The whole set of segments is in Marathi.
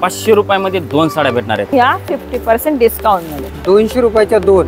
500 रुपयामध्ये 2 साड्या भेटणार आहेत या 50% डिस्काउंट मध्ये 200 रुपयाच्या 2.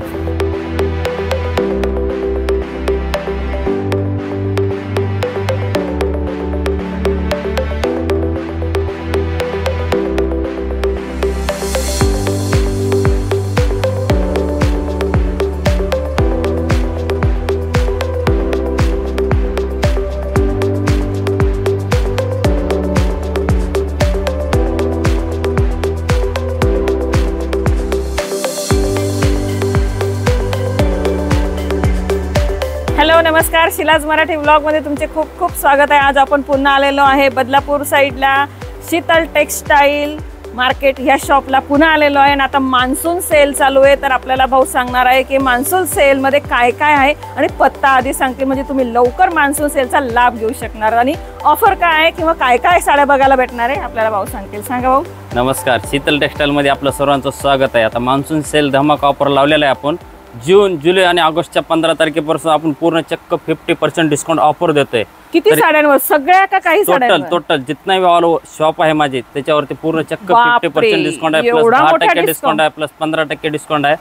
हॅलो नमस्कार, शिलाज मराठी व्लॉग मध्ये तुमचे खूप खूप स्वागत आहे। आज आपण पुन्हा आलेलो आहे बदलापूर साइडला शीतल टेक्सटाईल मार्केट ह्या शॉपला पुन्हा आलेलो आहे। आणि आता मान्सून सेल चालू आहे, तर आपल्याला भाऊ सांगणार आहे की मान्सून सेल मध्ये काय काय आहे आणि पत्ता आधी सांगते, म्हणजे तुम्ही लवकर मान्सून सेलचा लाभ घेऊ शकणार आणि ऑफर काय आहे किंवा काय काय साड्या बघायला भेटणार आहे आपल्याला भाऊ सांगतील। सांगा भाऊ। नमस्कार, शीतल टेक्सटाईल मध्ये आपलं सर्वांचं स्वागत आहे। आता मान्सून सेल धमाका ऑफर लावलेला आहे आपण जून, जुलै आणि ऑगस्टच्या 15 तारखेपासून आपण पूर्ण चक्क 50% डिस्काउंट ऑफर देतोय। किती साड्यांवर? सगळ्या का काही साड्यांवर? टोटल जितना भी शॉप आहे माझे त्याच्यावरती पूर्ण चक्क 50% डिस्काउंट आहे, प्लस 10% डिस्काउंट आहे, प्लस 15% डिस्काउंट आहे।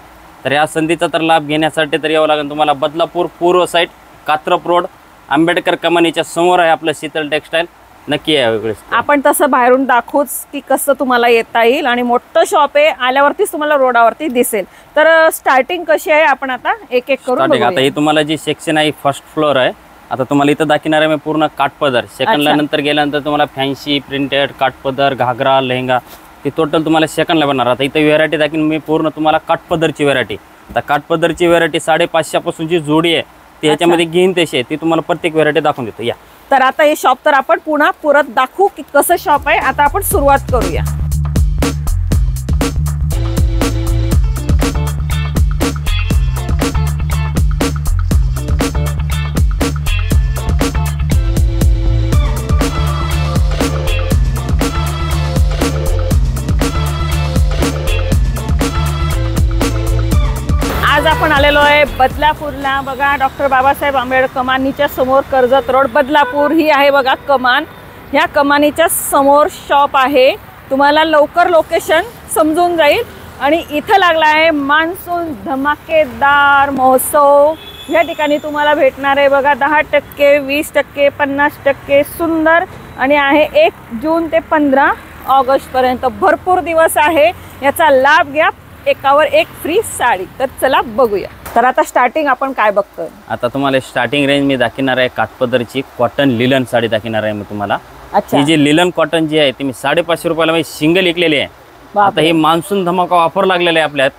तर या संधीचा तर लाभ घेण्यासाठी तर यावं लागेल तुम्हाला बदलापूर पूर्व साइड कात्रप रोड आंबेडकर कमानीच्या समोर आहे आपलं शीतल टेक्सटाईल। नक्की या वेळेस आपण तसं बाहेरून दाखवूच की कसं तुम्हाला येता येईल आणि मोठं शॉप आहे, आल्यावरतीच तुम्हाला रोडावरती दिसेल। तर स्टार्टिंग कशी आहे आपण आता एक एक करून बघूया। आता ही तुम्हाला जी सेक्शन आहे फर्स्ट फ्लोर आहे। आता तुम्हाला इथं दाखवणार आहे मी पूर्ण काठपदर, सेकंडला नंतर गेल्यानंतर तुम्हाला फॅन्सी प्रिंटेड काठपदर घागरा लेहंगा हे टोटल तुम्हाला सेकंडला बनणार। आता इथं व्हेरायटी दाखवीन मी पूर्ण तुम्हाला काठपदरची व्हेरायटी। आता काठपदरची व्हेरायटी 550 पासून जी जोडी आहे ती ह्याच्यामध्ये घेईन तशी आहे ती तुम्हाला प्रत्येक व्हेरायटी दाखवून देतो। या तर आता हे शॉप तर आपण पुन्हा परत दाखवू की कसं शॉप आहे। आता आपण सुरुवात करूया। आज आपण आलेलो आहे बदलापूरला। बघा डॉक्टर बाबासाहेब आंबेडकर कमानीच्या समोर कर्जत रोड बदलापूर ही आहे बघा कमान। ह्या कमानीच्या समोर शॉप आहे, तुम्हाला लवकर लोकेशन समजून जाईल। आणि इथं लागला आहे मान्सून धमाकेदार महोत्सव। या ठिकाणी तुम्हाला भेटणार आहे बघा 10%, 20%, 50% सुंदर आणि आहे 1 जून ते 15 ऑगस्ट पर्यंत भरपूर दिवस आहे, याचा लाभ घ्या। एकावर एक फ्री साडी। तर चला बघूया। तर आता स्टार्टिंग आपण काय बघतोय? आता तुम्हाला स्टार्टिंग रेंज मी दाखवणार आहे काठपदरची कॉटन लिलन साडी दाखवणार आहे मी तुम्हाला। ही जी लिलन कॉटन जी आहे ती मी 550 रुपयाला मी सिंगल विकलेली आहे। आता ही मान्सून धमाका ऑफर लागलेला आहे आपल्यात।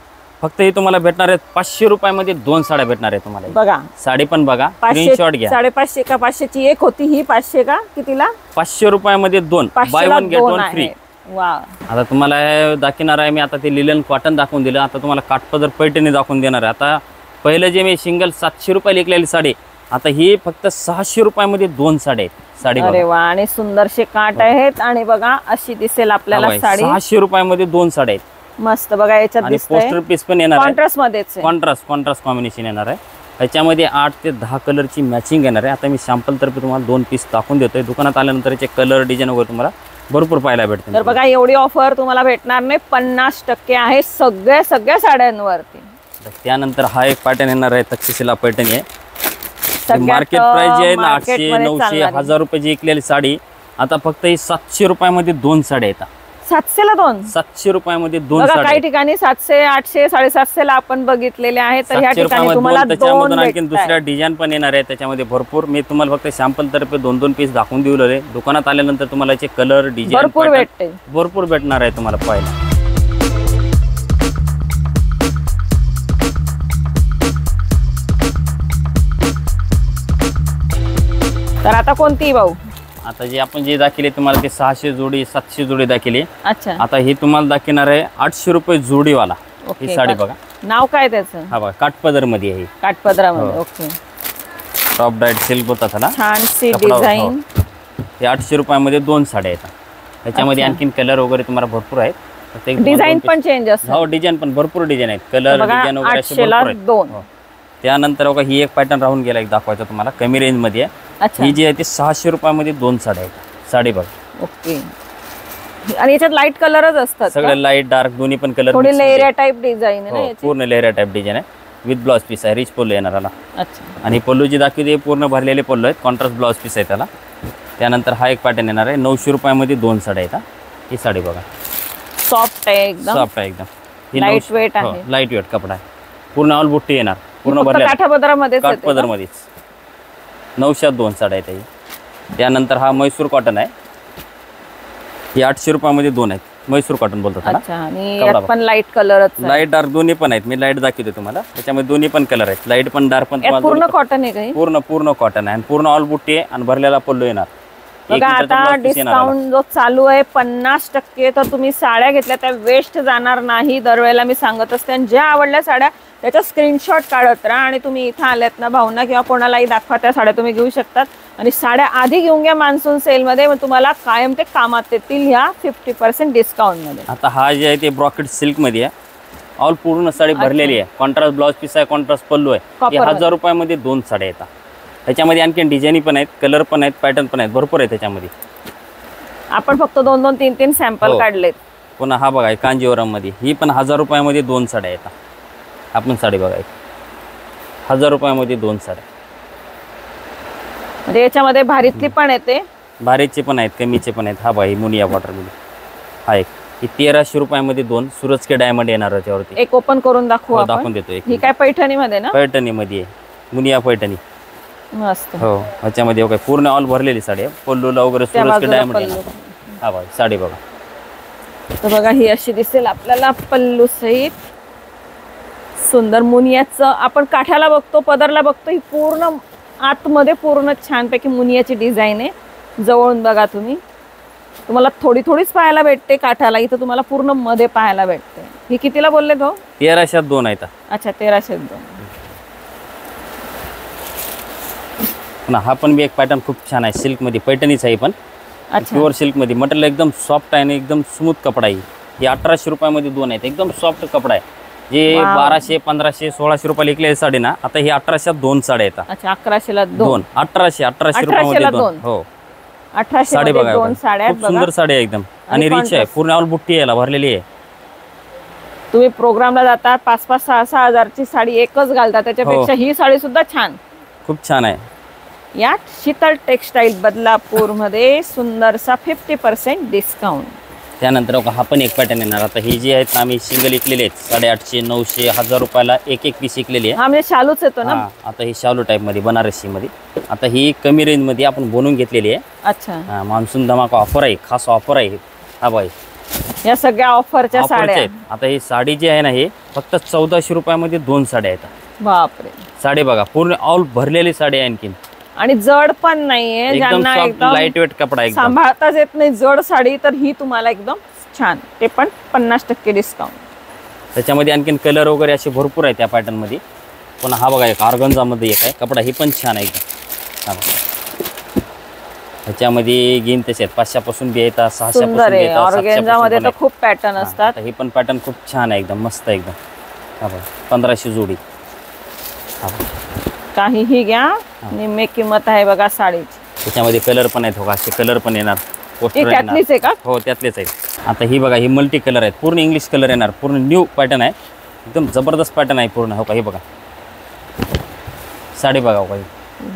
फक्त ही तुम्हाला भेटणार आहे 500 रुपयामध्ये 2 साड्या भेटणार आहे तुम्हाला। बघा साडी पण बघा, स्क्रीनशॉट घ्या। 550 का 500 ची एक होती, ही 500 का कितीला? 500 रुपयामध्ये 2, बाय 1 गेट 1 फ्री। आता तुम्हाला दाखवणार आहे मी। आता ते लिलन कॉटन दाखवून दिलं, आता तुम्हाला काठपदर पैठणी दाखवून देणार आहे। आता पहिलं जे मी सिंगल 700 रुपये विकलेली साडी, आता ही फक्त 600 रुपयामध्ये 2 साड्या आहेत। साडी अरे वा, आणि सुंदरशे काठ आहेत आणि बघा अशी दिसेल आपल्याला साडी। 600 रुपयामध्ये 2 साड्या आहेत, मस्त बघा। याच्यात दिसतंय पोस्टर पीस पण येणार आहे, कॉन्ट्रास्ट मध्येच कॉन्ट्रास्ट कॉम्बिनेशन येणार आहे। ह्याच्यामध्ये 8 ते 10 कलरची मॅचिंग येणार आहे। आता मी सॅम्पल तर्फे तुम्हाला 2 पीस दाखवून देतोय। दुकानात आल्यानंतर याचे कलर डिझाईन वगैरे तुम्हाला भरपूर पाहायला भेटते। तर बघा एवढी ऑफर तुम्हाला भेटणार नाही, 50% आहे सगळ्या साड्यांवरती। त्यानंतर हा एक पॅटर्न येणार आहे, तक्षशिला पैठणी आहे। मार्केट प्राइस जी आहे ना 800, 900, 1000 रुपयाची विकलेली साडी, आता फक्त ही 700 रुपयामध्ये 2 साड्या येतात। 700 ला 2? 700 रुपयामध्ये 2 साड्या। काही ठिकाणी 700, 800, 750 ला आपण बघितलेले आहे। तर ह्या ठिकाणी तुम्हाला त्याच्यामधून आणखी दुसऱ्या डिझाईन पण येणार आहे त्याच्यामध्ये भरपूर। मी तुम्हाला फक्त सॅम्पल तर्फे 2-2 पीस दाखवून दिलेले। दुकानात आल्यानंतर तुम्हाला याचे कलर डिझाईन भरपूर भेटणार आहे तुम्हाला पाहायला। तर आता कोणती भाऊ? आता जे आपण जे दाखवले तुम्हाला ते 600 जोडी 700 जोडी दाखवली। अच्छा, आता ही तुम्हाला दाखवणार आहे 800 रुपये जोडीवाला। ही साडी बघा, नाव काय त्याचं? हा बघा काठपदर मध्ये आहे, काठपदरामध्ये। ओके, टॉप डायट सिल्क होता त्याला, छान सी डिझाइन। हे 800 रुपयामध्ये 2 साड्या येतात। त्याच्यामध्ये आणखीन कलर वगैरे तुम्हाला भरपूर आहेत। डिझाइन पण चेंज असते। हो, डिझाइन पण भरपूर डिझाइन आहेत, कलर डिझाइन वगैरे असे भरपूर आहेत। 2 त्यानंतर बघा ही एक पॅटर्न राहून गेला, एक दाखवायचा तुम्हाला कमी रेंज मध्ये आहे। ही जी आहे ती 600 रुपयामध्ये 2 साड्या आहेत। साडी बघा, ओके। आणि याच्यात लाईट कलरच असतात का? सगळे लाईट डार्क दोन्ही पण कलर. थोडी लेहरिया टाइप डिझाईन आहे ना याची. पूर्ण लेहरिया टाइप डिझाईन आहे विथ ब्लाउज पीस आहे. रिच पल्लू येणार याला. अच्छा. आणि पल्लू जी दाखवते पूर्ण भरलेले पल्लू आहेत. कॉन्ट्रास्ट ब्लाउज पीस आहे त्याला. त्यानंतर हा एक पॅटर्न येणार आहे 900 रुपयामध्ये 2 साड्या आहेत. ही साडी बघा सॉफ्ट आहे एकदम. सॉफ्ट आहे एकदम. लाईट वेट आहे. लाईट वेट कपडा आहे. पूर्ण ऑल बुट्टी येणार. पूर्ण फक्त भरलेला काठापदरामध्येच येते का? काठपदरमध्येच 900 2 साड्या आहेत. त्यानंतर हा म्हैसूर कॉटन आहे. ही 800 रुपयामध्ये 2 आहेत. म्हैसूर कॉटन बोलतात त्याला. अच्छा. आणि यात पण लाईट कलरच आहे. लाईट डार्क दोन्ही पण आहेत. मी लाईट दाखवतो तुम्हाला. त्याच्यामध्ये दोन्ही पण कलर आहेत. लाईट पण डार्क पण. यात पूर्ण कॉटन आहे काही? पूर्ण कॉटन आहे आणि पूर्ण ऑल बुट्टी आहे आणि भरलेला पल्लू येणार. बघा आता डिस्काउंट जो चालू आहे 50%, तर तुम्ही साड्या घेतल्या त्या वेस्ट जाणार नाही. दरवेळेला मी सांगत असते. आणि ज्या आवडल्या साड्या त्याचा स्क्रीनशॉट काढत राहा आणि तुम्ही इथं आल्यात ना भावना किंवा कोणालाही दाखवा, त्या साड्या तुम्ही घेऊ शकतात. आणि साड्या आधी घेऊन घ्या मान्सून सेलमध्ये, मग तुम्हाला कायम ते कामात येतील ह्या 50% डिस्काउंटमध्ये. आता हा जे आहे ते ब्रॉकेट सिल्कमध्ये आहे. ऑल पूर्ण साडी भरलेली आहे. कॉन्ट्रास्ट ब्लाउज पीस आहे. कॉन्ट्रास्ट पल्लू आहे. 1000 रुपयामध्ये 2 साड्या येतात. त्याच्यामध्ये आणखी डिझाईन पण आहेत, कलर पण आहेत, पॅटर्न पण आहेत, भरपूर आहे त्याच्यामध्ये. आपण फक्त 2-2, 3-3 सॅम्पल काढलेत. पुन्हा हा बघा कांजीवरममध्ये. ही पण 1000 रुपयामध्ये 2 साड्या येतात. आपण साडी बघा 1000 रुपयामध्ये 2 साड्या. म्हणजे याच्यामध्ये भारीतली पण येते, भारीचे पण आहेत, कमीचे पण आहेत. हा बघा ही मुनिया बॉटरमध्ये हा एक. ही 1300 रुपयामध्ये 2 सूरज के डायमंड येणार त्यावरती. एक ओपन करून दाखवू आपण. दाखवून देतो. ही काय पैठणीमध्ये ना? पैठणीमध्ये आहे. मुनिया पैठणी. मस्त. हो ह्याच्यामध्ये काय पूर्ण ऑल भरलेली साडी आहे. पल्लूला वगैरे सूरज के डायमंड येणार. हा बघा साडी बघा. तर बघा ही अशी दिसेल आपल्याला पल्लू सहित. सुंदर मुनियाचं आपण काठाला बघतो, पदरला बघतो. ही पूर्ण आतमध्ये पूर्ण छानपैकी मुनियाची डिझाईन आहे. जवळून बघा तुम्ही. तुम्हाला थोडीच पाहायला भेटते काठाला, इथं तुम्हाला पूर्ण मध्ये पाहायला भेटते. ही कितीला बोलले तो? 1300 2 आहेत. अच्छा 1302. पुन्हा हा पण बी एक पॅटर्न खूप छान आहे. सिल्कमध्ये पैठणीच आहे पण. प्युअर सिल्कमध्ये मटेरियल एकदम सॉफ्ट आहे आणि एकदम स्मूथ कपडा आहे. हे 1800 रुपयामध्ये 2 आहेत. एकदम सॉफ्ट कपडा आहे. जे 1200 1500 1600 रुपये विकले साडी ना, आता ही 1800 2 साड्या येतात. अच्छा 1100ला 2. 1800 रुपयामध्ये 2. हो 1800 साडी मध्ये बघा 2 साड्या खूप सुंदर साडी आहे एकदम. आणि रिच आहे. पूर्ण ऑल बुट्टी याला भरलेली आहे. तुम्ही प्रोग्रामला जातात 5-5 6-6 हजारची साडी एकच घालता, त्याच्यापेक्षा ही साडी सुद्धा छान, खूप छान आहे. या शीतल टेक्सटाईल बदलापूर मध्ये सुंदरसा 50% डिस्काउंट. त्यानंतर हा पण एक पॅटर्न येणार. आता ही जी आहेत आम्ही सिंगल विकलेले आहेत 850 900 1000 रुपयाला एक पीस विकलेली आहे. हा म्हणजे शालूच येतो ना. आता ही शालू टाइप मध्ये बनारसी मध्ये. आता ही कमी रेंज मध्ये आपण बनवून घेतलेली आहे. अच्छा मान्सून धमाका ऑफर आहे, खास ऑफर आहे. हा बाई या सगळ्या ऑफरच्या साड्या. आता ही साडी जी आहे ना, ही फक्त 1400 रुपयामध्ये 2 साड्या येतात. बापरे. साडी बघा पूर्ण ऑल भरलेली साडी आहे. आणखीन आणि जड पण नाहीये, ज्यांना एकदम लाईट वेट कपडा एकदम सांभाळताच येत नाही जड साडी, तर ही तुम्हाला एकदम छान. ते पण 50% डिस्काउंट. त्याच्यामध्ये आणखीन कलर वगैरे असे भरपूर आहे त्या पॅटर्न मध्ये. पण हा बघा एक ऑर्गन्झा मध्ये एक आहे कपडा, ही पण छान आहे एकदम. ह्याच्यामध्ये घेईन तसे 500 पासून बी येतात, 600 सुंदर आहे. ऑर्गेन्झा मध्ये तर खूप पॅटर्न असतात. ही पण पॅटर्न खूप छान आहे एकदम मस्त एकदम. हा बघा 1500 जोडी. काहीही घ्या, निम्मे किंमत आहे बघा साडीची. त्याच्यामध्ये कलर पण आहेत. हो असे कलर पण येणार. पोस्टर त्यातलीच आहे का? हो त्यातलेच आहेत. आता ही बघा ही मल्टी कलर आहेत. पूर्ण इंग्लिश कलर येणार. पूर्ण न्यू पॅटर्न आहे. एकदम जबरदस्त पॅटर्न आहे पूर्ण. हो का हे बघा साडी बघा. हो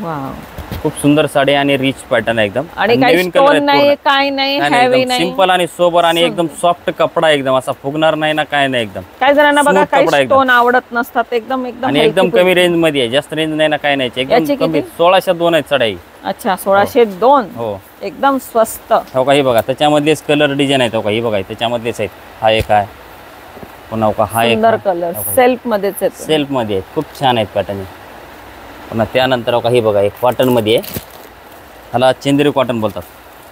वाव खूप सुंदर साडी आणि रिच पॅटर्न आहे एकदम. आणि काही स्टोन नाही, काय नाही, हेवी नाही, सिंपल आणि सोबर आणि एकदम सॉफ्ट कपडा एकदम असा फुगणार नाही ना काय नाही एकदम. काही जणांना बघा काही स्टोन आवडत नसतात. एकदम एकदम आणि एकदम कमी रेंज मध्ये आहे. जास्त रेंज नाही ना काय नाही. एकदम कमी 1602 आहेत साड्या. अच्छा 1602. हो एकदम स्वस्त. हो का हे बघा त्याच्यामधलेच कलर डिझाईन आहेत. हो का हे बघा त्याच्यामधलेच आहेत. हा एक आहे पुन्हा का हा एक सुंदर कलर सेल्फ मध्येच येतो. सेल्फ मध्ये आहेत. खूप छान आहेत पॅटर्न. पुन्हा त्यानंतर का हे बघा एक कॉटन मध्ये आहे. ह्याला चंदेरी कॉटन बोलतात.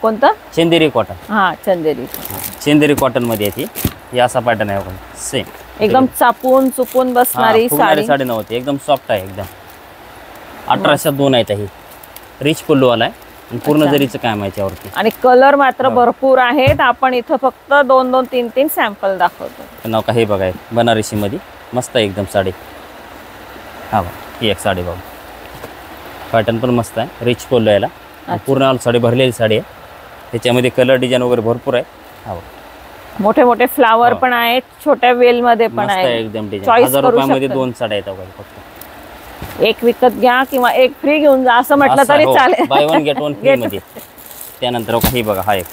कोणतं? चंदेरी कॉटन. हा चंदेरी. चंदेरी कॉटन मध्ये आहे ती. हे असा पॅटर्न आहे सेम. एकदम चापून चुपून बसणारी साडी नव्हती. एकदम सॉफ्ट आहे एकदम. 1802 आहेत. ही रिच पल्लूवाला आहे. पूर्ण जरीचं काम आहे याच्यावरती. आणि कलर मात्र भरपूर आहेत. आपण इथं फक्त 2-2 3-3 सॅम्पल दाखवतो. नाव का हे बघा बनारसी मध्ये मस्त आहे एकदम साडी. हा बघा ही एक साडी बघा. पॅटर्न पण मस्त आहे. रिच पल्लू याला. पूर्ण साडी भरलेली साडी आहे. त्याच्यामध्ये कलर डिझाईन वगैरे भरपूर आहे. हो मोठे मोठे फ्लावर पण आहेत, छोट्या वेल मध्ये पण मस्त आहे आहे. एकदम डिझाईन. चॉईस 1000 करू रुपयामध्ये शकता. 2 साड्या आहेत बघा फक्त. एक विकत घ्या किंवा एक फ्री घेऊन जा असं म्हटलं तरी चालेल. By one get one free मध्ये. त्यानंतर हे बघा हा एक,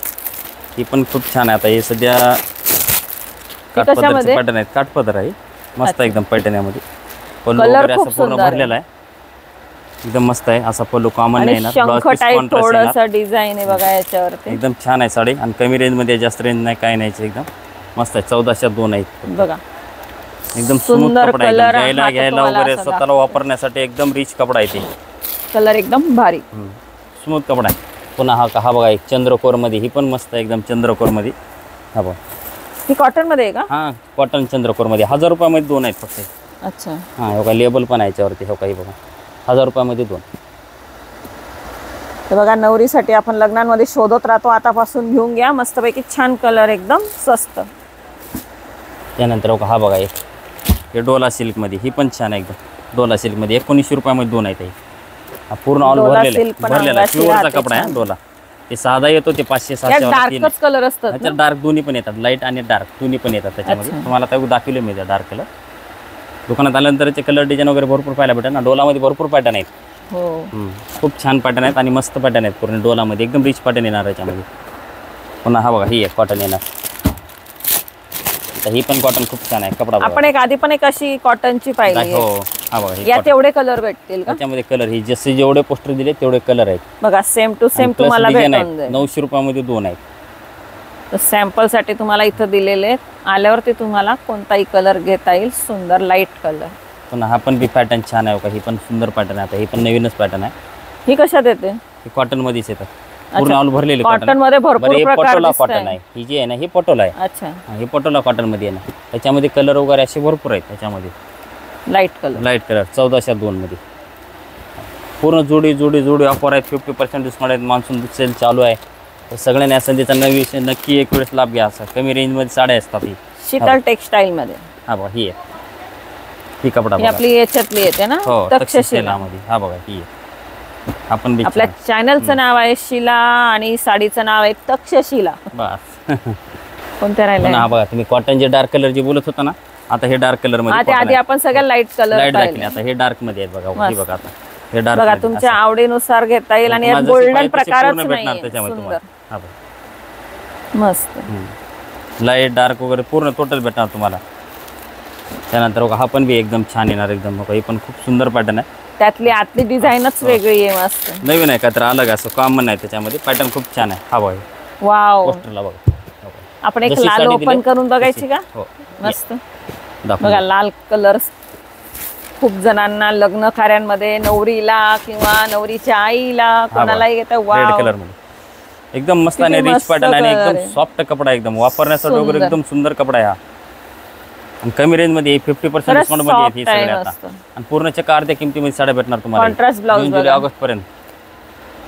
ही पण खूप छान आहे. आता हे सध्या काठपदरचे पॅटर्न आहेत. काठपदर आहे मस्त एकदम पैठण्यामध्ये. पल्लू वगैरे असं पूर्ण भरलेला आहे, एकदम मस्त आहे. असा पल्लू कॉमन नाही येणार. शंख टाईप थोडंसं डिझाईन आहे बघा याच्यावरती. एकदम छान आहे साडी आणि कमी रेंज मध्ये, जास्त रेंज नाही काय नाही, एकदम मस्त आहे. 1402 आहेत बघा. एकदम सुंदर कपडा आहे, घ्यायला घ्यायला वगैरे स्वतःला वापरण्यासाठी एकदम रिच कपडा आहे. ते कलर एकदम भारी स्मूथ कपडा आहे. पुन्हा हा बघा एक चंद्रकोर मध्ये, ही पण मस्त आहे एकदम चंद्रकोर मध्ये. हा बघा ही कॉटन मध्ये आहे का? हा कॉटन चंद्रकोर मध्ये. 1000 रुपयामध्ये 2 आहेत फक्त. अच्छा हा हो का लेबल पण आहे याच्यावरती. हो काही बघा 1000 रुपयामध्ये 2. तर बघा नवरीसाठी आपण लग्नांमध्ये शोधत राहतो, आतापासून घेऊन घ्या. मस्तपैकी छान कलर, एकदम स्वस्त. त्यानंतर हा बघा एक, हे डोला सिल्क मध्ये, ही पण छान आहे एकदम. डोला सिल्क मध्ये 1900 रुपयामध्ये 2 आहेत. हा पूर्ण ऑल भरलेला प्युअरचा कपडा आहे डोला. ते साधा येतो ते 500-700 डार्कच कलर असतात. त्याच्यात डार्क दोन्ही पण येतात, लाईट आणि डार्क दोन्ही पण येतात त्याच्यामध्ये. तुम्हाला आता दाखवले मी डार्क कलर. दुकानात आल्यानंतर ते कलर डिझाईन वगैरे भरपूर पाहायला भेटेल ना. डोलामध्ये भरपूर पॅटर्न आहेत. हो खूप छान पॅटर्न आहेत आणि मस्त पॅटर्न आहेत पूर्ण डोलामध्ये. एकदम रिच पॅटर्न येणार याच्यामध्ये. पुन्हा हा बघा ही एक कॉटन येणार. ही पण कॉटन खूप छान आहे कपडा. आपण एक आधी पण एक अशी कॉटनची पाहिली. हो हा बघा यात एवढे कलर भेटतील का? त्याच्यामध्ये कलर ही जसे जेवढे पोस्टर दिले तेवढे कलर आहेत बघा. सेम टू सेम तुम्हाला भेटून जाईल. 900 रुपयामध्ये 2 आहेत. तर सॅम्पल साठी तुम्हाला इथं दिलेले आहेत. आल्यावरती तुम्हाला कोणताही कलर घेता येईल. सुंदर लाईट कलर. पुन्हा हा पण बी पॅटर्न छान आहे का. ही पण सुंदर पॅटर्न आहे. ही पण नवीनच पॅटर्न आहे. ही कशात येते? ही कॉटन मध्येच येतात पूर्ण ऑल भरलेले. कॉटन मध्ये भरपूर प्रकार पटोला कॉटन आहे. ही जी आहे ना ही पटोला आहे. अच्छा ही पटोला कॉटन मध्ये आहे ना. त्याच्यामध्ये कलर वगैरे असे भरपूर आहेत त्याच्यामध्ये. लाईट कलर 1402 मध्ये पूर्ण जोडी ऑफर आहेत. 50% डिस्काउंट आहेत. मान्सून सेल चालू आहे. तर सगळ्यांनी या संधीचा नक्की एक वेळेस लाभ घ्या. असा कमी रेंज मध्ये साड्या असतात. ही शीतल टेक्सटाईल मध्ये. हा बघा ही आहे. ही कपडा आपली याच्यातली येते ना तक्षशिला मध्ये. हा बघा ही आहे. आपण आपल्या चॅनलचं नाव आहे शिला आणि साडीचं नाव आहे तक्षशिला. बस कोणत्या राहिले? हा बघा तुम्ही कॉटन जे डार्क कलर जे बोलत होता ना, आता हे डार्क कलर मध्ये. आधी आपण सगळ्या लाईट कलर दाखवले. आता हे डार्क मध्ये आहेत बघा. बघा आता हे डार्क बघा तुमच्या आवडीनुसार घेता येईल. आणि यात गोल्डन प्रकारच भेटणार त्याच्यामध्ये. मस्त लाईट डार्क वगैरे पूर्ण टोटल भेटणार तुम्हाला. त्यानंतर बघा हा पण बी एकदम छान येणार एकदम. बघा हे पण खूप सुंदर पॅटर्न आहे. त्यातली आतली डिझाईनच वेगळी आहे. मस्त नवीन आहे का तर अलग असं कॉमन आहे त्याच्यामध्ये. पॅटर्न खूप छान आहे. हा बघा वाव. पोस्टरला बघा आपण एक लाल ओपन करून बघायची का? मस्त बघा लाल कलर. खूप जणांना लग्न कार्यांमध्ये नवरीला किंवा नवरीच्या आईला कोणालाही घेता. वाव कलर मध्ये एकदम मस्त आणि रिच पॅटर्न आणि एकदम सॉफ्ट कपडा. एकदम वापरण्यासाठी वगैरे एकदम सुंदर कपडा आहे हा. आणि कमी रेंज मध्ये 50% डिस्काउंट मध्ये येते सगळे आता. आणि पूर्ण चक्क अर्ध्या किमतीमध्ये साड्या भेटणार तुम्हाला. कॉन्ट्रास्ट ब्लाउज जुलै ऑगस्ट पर्यंत.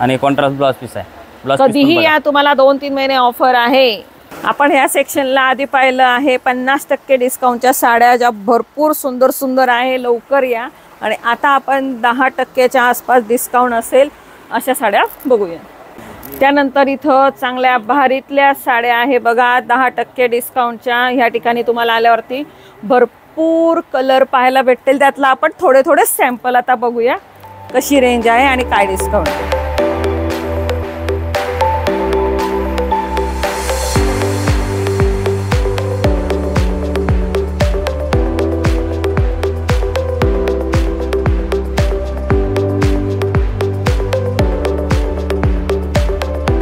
आणि कॉन्ट्रास्ट ब्लाउज पीस आहे. ब्लाउज कधीही या तुम्हाला 2-3 महिने ऑफर आहे. आपण ह्या सेक्शनला आधी पाहिलं आहे 50% डिस्काउंटच्या साड्या ज्या भरपूर सुंदर सुंदर आहे. लवकर या. आणि आता आपण 10%च्या आसपास डिस्काउंट असेल अशा साड्या बघूया. त्यानंतर इथं चांगल्या भारीतल्या साड्या आहे बघा 10% डिस्काउंटच्या. ह्या ठिकाणी तुम्हाला आल्यावरती भरपूर कलर पाहायला भेटतील. त्यातला आपण थोडे सॅम्पल आता बघूया कशी रेंज आहे आणि काय डिस्काउंट आहे.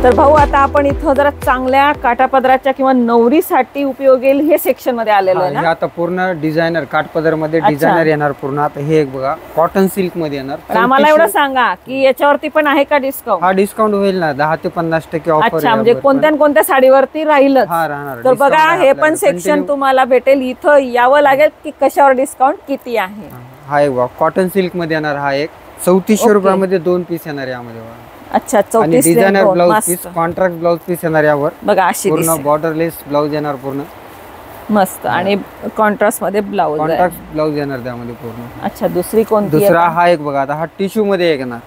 तर भाऊ आता आपण इथं जरा चांगल्या काठापदराच्या किंवा नवरीसाठी उपयोगी येईल हे सेक्शन मध्ये आलेलो आहे ना. आता पूर्ण डिझायनर काठपदर मध्ये डिझायनर येणार पूर्ण. आता हे एक बघा कॉटन सिल्क मध्ये येणार. आम्हाला एवढं सांगा की याच्यावरती पण आहे का डिस्काउंट? हा डिस्काउंट होईल ना 10 ते 50% ऑफर. अच्छा म्हणजे कोणत्या साडीवरती राहील. हा राहणार. तर बघा हे पण सेक्शन तुम्हाला भेटेल. इथं यावं लागेल की कशावर डिस्काउंट किती आहे. हा एक बघा कॉटन सिल्क मध्ये येणार. हा एक 3400 रुपयामध्ये 2 पीस येणार यामध्ये. अच्छा 34 designer blouse piece contrast blouse piece येणार यावर. बघा अशी पूर्ण बॉर्डरलेस ब्लाउज येणार पूर्ण मस्त. आणि कॉन्ट्रास्ट मध्ये ब्लाउज ब्लाउज येणार त्यामध्ये पूर्ण. अच्छा दुसरी कोणती? दुसरा हा एक बघा आता हा टिश्यू मध्ये येणार.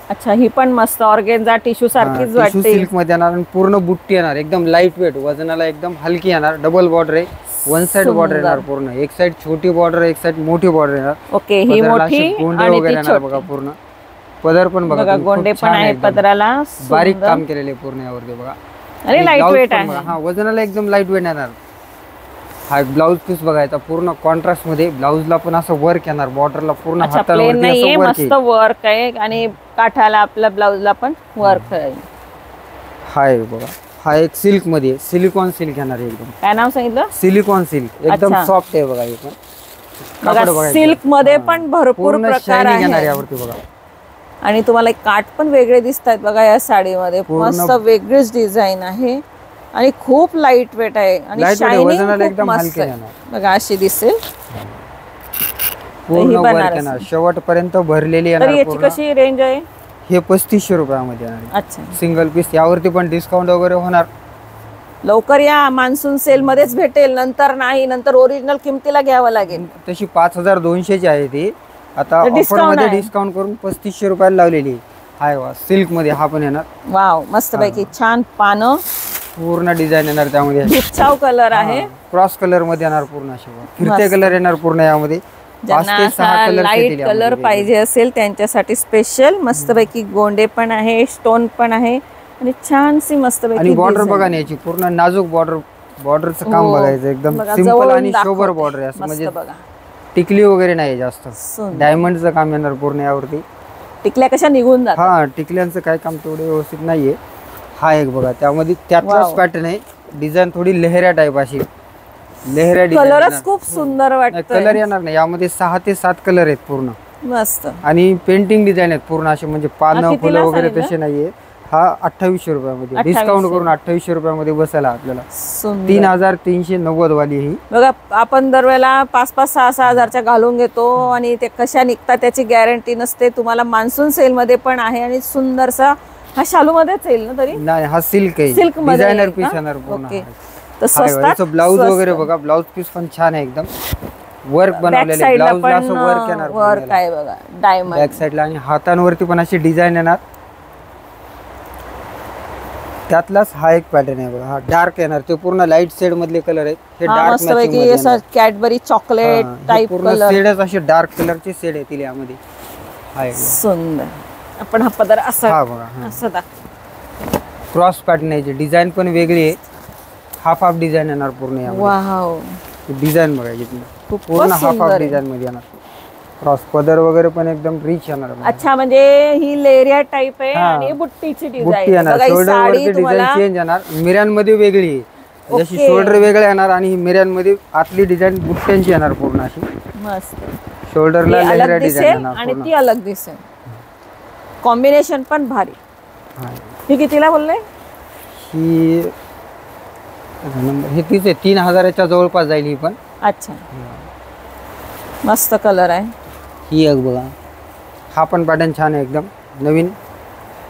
अच्छा, ही पण मस्त ऑर्गेन्झा टिश्यू सारखीच टिश्यू वाटते. सिल्क मध्ये येणार आणि पूर्ण बुट्टी येणार, एकदम लाईट वेट, वजनाला एकदम हलकी येणार. डबल बॉर्डर आहे, वन साइड बॉर्डर येणार पूर्ण. एक साइड छोटी बॉर्डर, एक साइड मोठी बॉर्डर येणार. ओके, ही पदराला मोठी अशी गोंडे आणि वगैरे ती येणार बघा छोटी. पूर्ण. पदर पण बघा बघा तुम्ही, खूप गोंडे पण छान आहे एकदम. पदराला, बारीक सुंदर. काम केलेले पूर्ण यावरती बघा. आणि लाईट ब्लाऊज वेट पण आहे. बघा. हा, वजनाला एकदम लाईट वेट येणार. हा ब्लाऊज पीस बघायचा पूर्ण कॉन्ट्रास्ट मध्ये. ब्लाऊजला पण असं वर्क येणार, बॉर्डरला पूर्ण अच्छा, प्लेन हातावरती नाहीये, असं वर्क मस्त आहे. वर्क आहे आणि काठाला आपल्या ब्लाऊजला पण वर्क आहे. हा आहे बघा, हा एक सिल्क मध्ये, सिलिकॉन सिल्क येणार एकदम. काय नाव सांगितलं? सिलिकॉन सिल्क एकदम अच्छा. सॉफ्ट आहे बघा. हे पण बघा, कापड बघायचं. सिल्क मध्ये हा. पण भरपूर पूर्ण प्रकार शायनिंग येणार आहे. यावरती बघा. आणि तुम्हाला एक काठ पण वेगळे दिसत आहेत बघा या साडीमध्ये. पूर्ण- मस्त वेगळीच डिझाईन आहे आणि खूप लाईट वेट आहे आणि Light weight आहे, शायनिंग वजनाला खूप एकदम मस्त हलकी आहे. येणार. बघा अशी दिसेल. पूर्ण ही वर्क बनारसी. येणार, शेवट पर्यंत भरलेली तर येणार याची पूर्ण. कशी रेंज आहे? हे 3500 रुपयामध्ये येणार. अच्छा, सिंगल पीस. यावरती पण डिस्काउंट वगैरे होणार. लवकर या, मान्सून सेल मध्येच भेटेल, नंतर नाही, नंतर ओरिजिनल किमतीला घ्यावं लागेल. तशी 5200 ची आहे ती. आता तर ऑफर discount मध्ये आहे. डिस्काउंट करून 3500 रुपयाला लावलेली आहे. हाय वा, सिल्क मध्ये हा पण येणार. वाव, मस्त पैकी छान पानं, पूर्ण डिझाईन येणार त्यामध्ये. भिपछाव कलर आहे. क्रॉस कलर मध्ये येणार पूर्ण असे बघा. फिरते मस्त. कलर येणार पूर्ण यामध्ये. 5 ज्यांना ते 6 असा कलर लाईट कलर पाहिजे असेल त्यांच्यासाठी स्पेशल मस्तपैकी गोंडे पण आहे, स्टोन पण आहे आणि छानशी मस्तपैकी आणि बॉर्डर design. बघा ना याची पूर्ण नाजूक बॉर्डरचं काम हो. बघायचं. एकदम बघा, सिंपल जवळून आणि शोभर दाखवते. बॉर्डर आहे. असं मस्त म्हणजे बघा, टिकली वगैरे नाही जास्त. सुंदर. डायमंडचं काम येणार पूर्ण यावरती. टिकल्या कशा निघून जातात. हा, टिकल्यांचं काय काम तेवढं व्यवस्थित नाहीये. हा एक बघा, त्यामध्ये त्यातलाच वाव. पॅटर्न आहे. डिझाईन थोडी लेहऱ्या टाईप अशी. लेहऱ्या कलरच खूप सुंदर वाटत. कलर येणार नाही यामध्ये. 6 ते 7 कलर आहेत पूर्ण. मस्त. आणि पेंटिंग डिझाईन आहेत पूर्ण असे, म्हणजे पानं कितीला फुलं वगैरे सांगितलं? तसे नाहीये. हा 2800 रुपयामध्ये 2800. डिस्काउंट करून 2800 रुपयामध्ये बसायला आपल्याला. सुंदर. 3390 वाली ही. बघा, आपण दरवेळेला 5-5, 6-6 हजारच्या घालून घेतो आणि ते कशा निघतात त्याची गॅरंटी नसते. तुम्हाला मान्सून सेल मध्ये पण आहे आणि सुंदरसा हा शालू मध्येच येईल ना तरी. नाही, हा सिल्क आहे. सिल्क मध्ये डिझायनर आहे पीस का? येणार पूर्ण. ओके. तर स्वस्तात ब्लाऊज स्वस्त. वगैरे बघा, ब्लाऊज पीस पण छान आहे एकदम. वर्क बॅक बनवलेले, साईडला ब्लाऊजला पण असं वर्क येणार. वर्क आहे बघा, डायमंड. बॅक साईडला आणि हातांवरती पण अशी डिझाईन येणार. त्यातलाच हा एक पॅटर्न आहे बघा. हा डार्क येणार, ते पूर्ण लाईट शेड मधले कलर आहेत. हे हा डार्क मस्त पैकी असं कॅडबरी चॉकलेट टाईप पूर्ण कलर. शेडच असे डार्क कलरचे शेड येतील यामध्ये. हा एक बघा. सुंदर. आपण हा पदर हा असा बघा, असं क्रॉस पॅटर्न आहे. डिझाईन पण वेगळी आहे. हाफ हाफ डिझाईन येणार पूर्ण यामध्ये. वाव, डिझाईन बघायची तुम्ही. खूपच पूर्ण हाफ सुंदर हाफ आहे. डिझाईन मध्ये येणार. क्रॉस पदर वगैरे पण एकदम रिच येणार बघा. अच्छा, म्हणजे ही लेरिया टाईप आहे हा. आणि बुट्टीची बुट्टी डिझाईन. येणार, बघा, ही शोल्डर साडी वरती तुम्हाला डिझाईन चेंज येणार. मिऱ्यांमध्ये वेगळी आहे. जशी ओके. शोल्डर वेगळे येणार आणि मिऱ्यांमध्ये आतली डिझाईन बुट्ट्यांची येणार पूर्ण अशी. मस्त. शोल्डरला ही लेहऱ्या अलग डिझाईन दिसेल येणार आणि पूर्ण. ती अलग दिसेल. कॉम्बिनेशन पण भारी. हा. ही कितीला बोलले? ही हे तीच आहे, 3000च्या जवळपास जाईल ही पण. अच्छा, मस्त कलर आहे. ही एक बघा, हा पण पॅटर्न छान आहे एकदम नवीन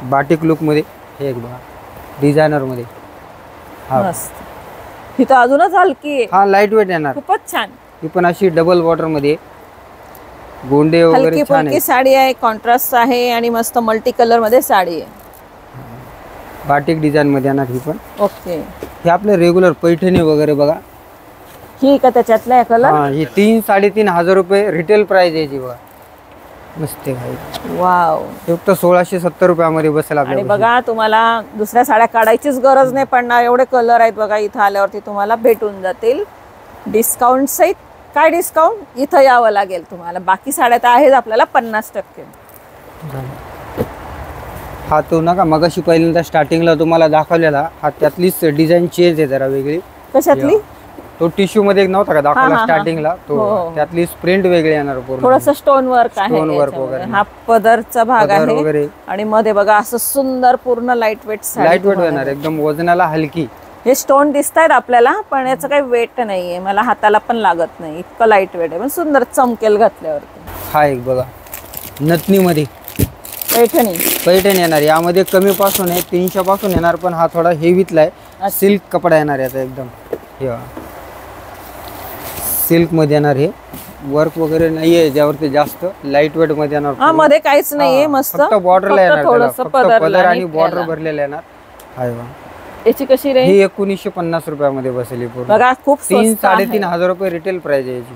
बाटिक लुक मध्ये. हे एक बघा, डिझायनर मध्ये. हा मस्त. ही तर अजूनच हलकी आहे, हा लाईट वेट येणार. खूपच छान. ही पण अशी डबल बॉर्डर मध्ये. गोंडे वगैरे हलकी छान फुलकी आहे. साडी आहे, कॉन्ट्रास्ट आहे आणि मस्त मल्टी कलर मध्ये साडी आहे. बाटिक डिझाईन मध्ये येणार ही पण. ओके. हे आपले रेग्युलर पैठणी वगैरे बघा. ही का त्याच्यातला कलर? हा, ही 3-3.5 रुपये रिटेल प्राइस आहे जी बघा. मस्त आहे. वाव. फक्त 1670 रुपयामध्ये बसेल आणि आपल्याला. बघा, तुम्हाला दुसऱ्या साड्या काढायचीच गरज नाही पडणार. एवढे कलर आहेत बघा, इथं आल्यावरती तुम्हाला भेटून जातील डिस्काउंट सहित. काय डिस्काउंट? इथं यावं लागेल तुम्हाला. बाकी साड्या तर आहेत आपल्याला 50%. हा तो नका मगाशी पहिल्यांदा स्टार्टिंगला तुम्हाला दाखवलेला, हा त्यातलीच डिझाईन चेंज आहे जरा वेगळी. कशातली? तो टिश्यू मध्ये एक नव्हता का हा, दाखवला हा. स्टार्टिंगला, हो, तो हो. त्यातली प्रिंट वेगळी येणार पूर्ण. थोडस स्टोन वर्क आहे Stone work याच्यामध्ये. वगैरे. हा पदरचा भाग पदर आहे वगैरे. आणि मध्ये बघा असं सुंदर पूर्ण लाईट वेट लाईट वेट येणार, एकदम वजनाला हलकी. हे स्टोन दिसतायत आपल्याला, पण याचं काही वेट नाहीये. मला हाताला पण लागत नाही, इतकं लाईट वेट आहे, पण सुंदर चमकेल घातल्यावरती. हा एक बघा, नथनी मध्ये पैठणी. पैठण येणार. यामध्ये कमी पासून आहे, 300 पासून येणार, पण हा थोडा हेवीतला आहे. सिल्क कपडा येणार याचा एकदम. हे सिल्क मध्ये येणार, हे वर्क वगैरे नाहीये ज्यावरती, जास्त लाईट वेट मध्ये येणार. हा, मध्ये काहीच नाहीये, मस्त फक्त बॉर्डरला येणार, थोडंसं फक्त पदरला पदर आणि आणि बॉर्डर याला. भरलेला येणार. आहे बा. याची कशी रेंज? ही 1950 रुपयामध्ये बसेल. पूर्ण बघा खूप 3-3.5 हजार रुपये रिटेल प्राइस आहे याची.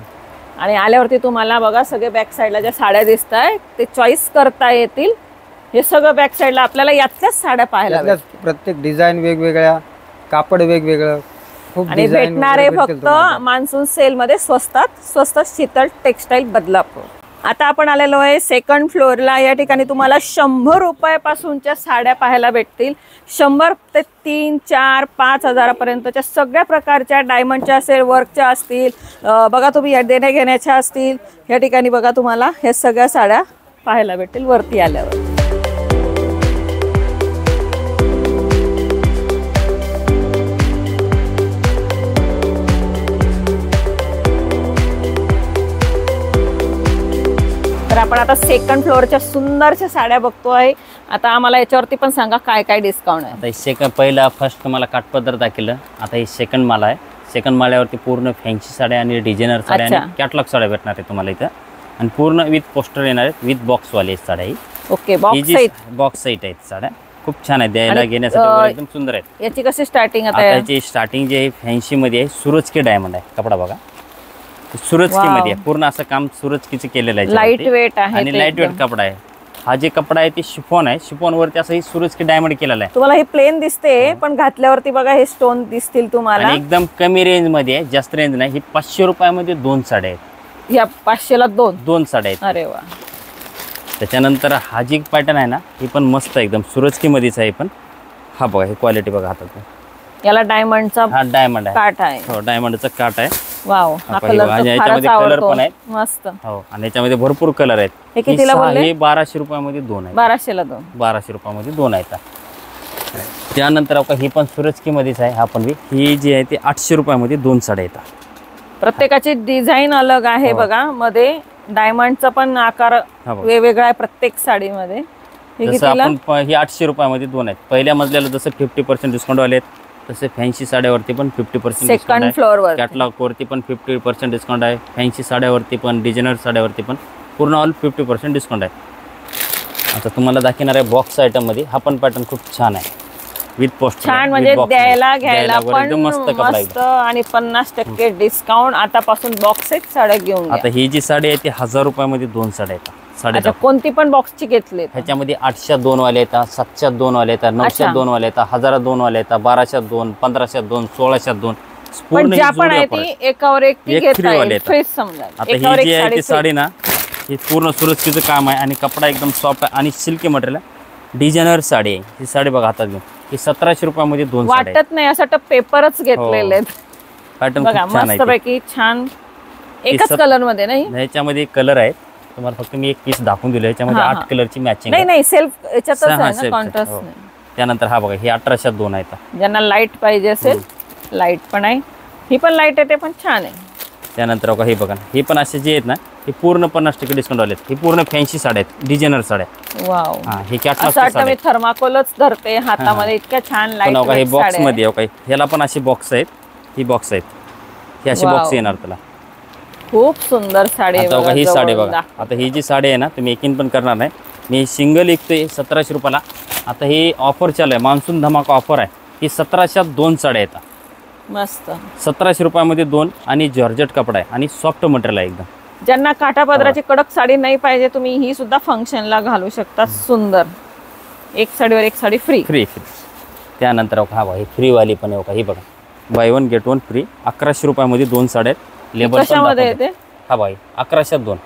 आणि आल्यावरती तुम्हाला बघा सगळे बॅक साईडला ज्या साड्या दिसत आहेत ते चॉईस करता येतील. हे सगळं बॅक साईडला आपल्याला यातल्याच साड्या पाहायला त्यातल्याच प्रत्येक डिझाईन वेगवेगळ्या, कापड वेगवेगळं, खूप आणि डिझाईन भेटणारे फक्त मान्सून सेल मध्ये स्वस्त शीतल टेक्सटाईल बदलापूर. आता आपण आलेलो आहे सेकंड फ्लोअरला. या ठिकाणी तुम्हाला 100 रुपयापासूनच्या साड्या पाहायला भेटतील. 100 ते 3, 4, 5 हजारापर्यंतच्या सगळ्या प्रकारच्या डायमंडच्या असेल, वर्कच्या असतील, बघा तुम्ही या देण्या घेण्याच्या असतील. या ठिकाणी बघा तुम्हाला हे सगळ्या साड्या पाहायला भेटतील वरती आल्यावर. तर आपण आता सेकंड फ्लोअरच्या सुंदरच्या साड्या बघतोय. आता आम्हाला याच्यावरती पण सांगा काय काय डिस्काउंट आहे. आता पहिला फर्स्ट तुम्हाला काठपदर दाखवलं, आता ही सेकंड माला आहे. सेकंड माळ्यावरती पूर्ण फॅन्सी साड्या आणि डिझायनर साड्या आणि कॅटलॉग साड्या भेटणार आहे तुम्हाला इथं. आणि पूर्ण विथ पोस्टर येणार आहेत, विथ बॉक्सवाले साड्या. ही ओके, बॉक्स साईट आहेत साड्या, खूप छान आहेत, द्यायला घेण्यासाठी एकदम सुंदर आहेत. याची कशी स्टार्टिंग? आता याची स्टार्टिंग जे आहे फॅन्सी मध्ये आहे, सुरजकी डायमंड आहे. कपडा बघा, सुरजकी मध्ये आहे, पूर्ण असं काम सुरजकीचं केलेलं आहे. लाईट वेट आहे आणि लाईट वेट कपडा आहे. हा जे कपडा आहे ते शिफॉन आहे, शिफॉन वरती असं ही सुरजकी डायमंड केलेला आहे. तुम्हाला हे प्लेन दिसते, पण घातल्यावरती बघा हे स्टोन दिसतील तुम्हाला. आणि एकदम कमी रेंज मध्ये आहे, जास्त रेंज नाही. ही 500 रुपयामध्ये 2 साड्या आहेत. या 500ला 2 साड्या आहेत. अरे वा. त्याच्यानंतर हा जी पॅटर्न आहे ना, ही पण मस्त आहे, एकदम सुरजकी मध्येच आहे. पण हा बघा, ही क्वालिटी बघा हातात. याला डायमंडचा हा डायमंड आहे, काठ आहे. हो डायमंडचा काठ आहे. वाव, हा हा कलर याच्यामध्ये फारच कलर आवडतो. पण आहेत. मस्त. हो, आणि याच्यामध्ये भरपूर कलर आहेत. हे कितीला बोलले? हे 1200 रुपयामध्ये 2 आहेत. 1200ला 2. 1200 रुपयामध्ये 2 आहेत. त्यानंतर आपण ही पण सुरजकी मध्येच आहे. हा पण ही जी आहे ती 800 रुपयामध्ये 2 साड्या येतात. प्रत्येकाची डिझाईन अलग आहे बघा. मध्ये डायमंडचा पण आकार वेगवेगळा आहे प्रत्येक साडीमध्ये. हे कितीला? आपण ही 800 रुपयामध्ये 2 आहेत. पहिल्या मजल्याला जसं 50% डिस्काउंट वाले आहेत, तसे फॅन्सी साड्यावरती पण 50% सेकंड फ्लोअरवर. कॅटलॉग वरती पण 50% डिस्काउंट आहे. फॅन्सी साड्यावरती पण, डिझायनर साड्यावरती पण पूर्ण ऑल 50% डिस्काउंट आहे. आता तुम्हाला दाखवणार आहे बॉक्स आयटम मध्ये. हा पण पॅटर्न खूप छान आहे, विथ पोस्ट. छान, म्हणजे द्यायला घ्यायला पण मस्त मस्त. आणि 50% डिस्काउंट. आतापासून बॉक्स साड्या घेऊन. आता ही जी साडी आहे ती 1000 रुपयामध्ये 2 साड्या येतात. अच्छा, कोणती पण बॉक्सची घेतली? ह्याच्यामध्ये 800 2 वाले येतात, 700 2 वाले येतात, 900 2 वाले येतात, 1000 2 वाले येतात, 1200 2, 1500 2, 1600 2. पण ज्या पण आहे ती एकावर एक ती घेता येईल. फ्रीज समजा. आता ही जी आहे ती साडी ना, ही पूर्ण सुरक्षेचं काम आहे आणि कपडा एकदम सॉफ्ट आहे आणि सिल्की मटेरियल आहे. डिझायनर साडी आहे ही. साडी बघा हातात घेऊन. ही 1700 रुपयामध्ये 2 साड्या. वाटत नाही असं पेपरच घेतलेले आहेत. पॅटर्न बघा मस्तपैकी छान. एकच कलर मध्ये नाही, ह्याच्यामध्ये कलर आहेत. तुम्हाला फक्त मी एक पीस दाखवून दिलं. याच्यामध्ये 8 कलरची मॅचिंग. नाही सेल्फ याच्यातच आहे ना, कॉन्ट्रास्ट नाही. त्यानंतर हा बघा, ही 1800 2 आहेत. ज्यांना लाईट पाहिजे असेल, लाईट पण आहे. ही पण लाईट आहे, ते पण छान आहे. त्यानंतर बघा हे बघा, हे पण असे जे आहेत ना, हे पूर्ण 50% डिस्काउंट वाले आहेत. ही पूर्ण फॅन्सी साड्या आहेत, डिझायनर साड्या. वाव, हा, हे कॅटलॉग साड्या. मी थर्माकोलच धरते हातामध्ये, इतक्या छान लाईट. हे बॉक्स मध्ये आहे. ह्याला पण अशी बॉक्स आहेत. ही बॉक्स आहेत, ही अशी बॉक्स येणार त्याला. खूप सुंदर साडी. आता ही साडी बघा. आता ही जी साडी आहे ना, तुम्ही एकीन पण करणार नाही. मी सिंगल विकतोय 1700 रुपयाला. आता ही ऑफर चालू आहे, मान्सून धमाका ऑफर आहे. ही 1700 2 साड्या येतात. मस्त. 1700 रुपयामध्ये 2 आणि जॉर्जेट कपडा आहे आणि सॉफ्ट मटेरियल आहे एकदम. ज्यांना काठापदराची कडक साडी नाही पाहिजे, तुम्ही ही सुद्धा फंक्शनला घालू शकता. सुंदर. एक साडीवर एक साडी फ्री. त्यानंतर हा बघा, ही फ्रीवाली पण आहे. ही बघा, बाय 1 गेट 1 फ्री. 1100 रुपयामध्ये 2 साड्या आहेत. लेबर कशामध्ये येते? हा बाई 1100 2.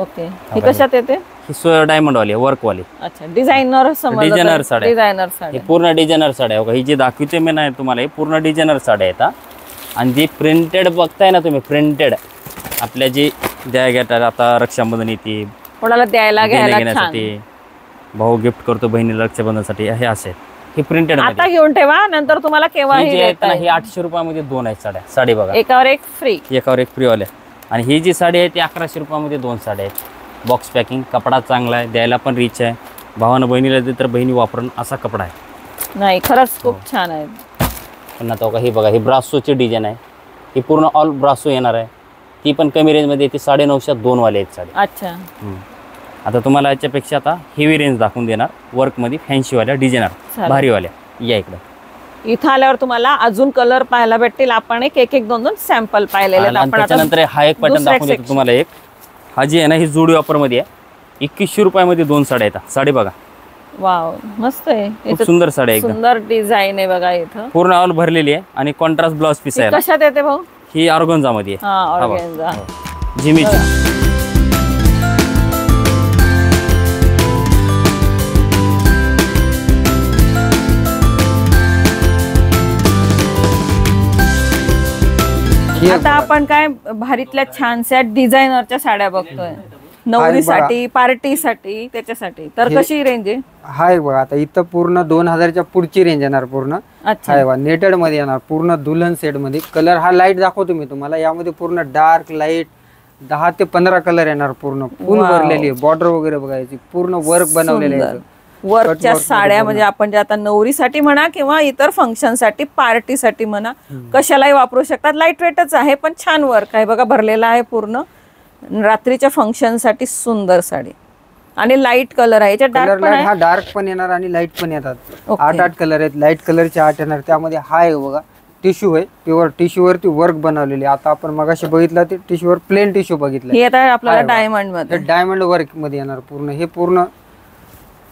ओके, ही कशात येते? ही डायमंड वाली, वर्क वाली. अच्छा, डिझायनर डिझायनर साड्या. डिझायनर साड्या. हे पूर्ण डिझायनर साड्या. ही जी दाखवते मी नाही तुम्हाला, हे पूर्ण डिझायनर साड्या येतात. आणि जी प्रिंटेड बघताय ना तुम्ही, प्रिंटेड आपल्या जी द्या घेतात. आता रक्षाबंधन येते, कोणाला द्यायला घ्यायला घेण्यासाठी, भाऊ गिफ्ट करतो बहिणीला रक्षाबंधनसाठी, हे असे ही प्रिंटेड. आता घेऊन ठेवा, नंतर तुम्हाला केव्हाही देता येईल. ही 800 रुपयामध्ये 2 आहेत साड्या. साडी बघा, एकावर एक फ्री. एकावर एक फ्री वाल्या. आणि ही जी साडी आहे ती 1100 रुपयामध्ये 2 साड्या आहेत. बॉक्स पॅकिंग, कपडा चांगला आहे, द्यायला पण रिच आहे. भावानं बहिणीला दे तर बहिणी वापरून असा कपडा आहे. नाही, खरंच खूप छान आहे. पण आता ही बघा, ही ब्रासोची डिझाईन आहे. ही पूर्ण ऑल ब्रासो येणार आहे. ती पण कमी रेंजमध्ये येते, 950 2 वाले आहेत साडी. अच्छा. आता तुम्हाला याच्यापेक्षा आता हेवी रेंज दाखवून देणार, वर्कमध्ये फॅन्सीवाल्या डिझायनर भारीवाल्या. या इकडं इथं आल्यावर तुम्हाला अजून कलर पाहायला भेटतील. आपण एक दोन सॅम्पल पाहिलेले आहेत. आणि त्याच्यानंतर हा एक पॅटर्न दाखवून देतो तुम्हाला. एक हा जी आहे ना, ही जोडी वापरमध्ये आहे. 2100 रुपयामध्ये 2 साड्या येतात. साडी बघा, वाव मस्त आहे. खूप सुंदर साडी आहे, एकदम सुंदर डिझाईन आहे बघा. इथं पूर्ण ऑल भरलेली आहे आणि कॉन्ट्रास्ट ब्लाउज पीस आहे. कशात येते भाऊ? ही ऑर्गन्झा मध्ये आहे. हा, ऑर्गेन्झा जिमीची. आता आपण काय भारीतल्या छानशा डिझायनरच्या साड्या बघतोय, नवरीसाठी, पार्टीसाठी, त्याच्यासाठी. तर कशी रेंज आहे? हाय बघा, आता इथं पूर्ण 2000च्या पुढची रेंज येणार पूर्ण. हाय बघा, नेटेड मध्ये येणार पूर्ण दुल्हन सेट मध्ये. कलर हा लाईट दाखवतो मी तुम्हाला. यामध्ये पूर्ण डार्क लाईट 10 ते 15 कलर येणार. पूर्ण फुल भरलेली आहे. बॉर्डर वगैरे बघायची, पूर्ण वर्क बनवलेलं आहे. वर्कच्या साड्या म्हणजे आपण जे आता नवरीसाठी म्हणा किंवा इतर फंक्शन साठी, पार्टीसाठी म्हणा, कशालाही वापरू शकतात. लाईट वेटच आहे पण छान वर्क आहे बघा, भरलेला आहे पूर्ण. रात्रीच्या फंक्शन साठी सुंदर साडी आणि लाईट कलर आहे. याच्यात डार्क पण आहे. हा डार्क पण येणार आणि लाईट पण येतात. 8 कलर आहेत. लाईट कलरचे 8 येणार. त्यामध्ये हा आहे बघा, टिश्यू आहे, प्युअर टिश्यू वरती वर्क बनवलेली. आता आपण मगाशी बघितलं ते टिश्यूवर प्लेन टिश्यू बघितलं. हे आता आपल्याला डायमंड मध्ये, डायमंड वर्क मध्ये येणार पूर्ण. हे पूर्ण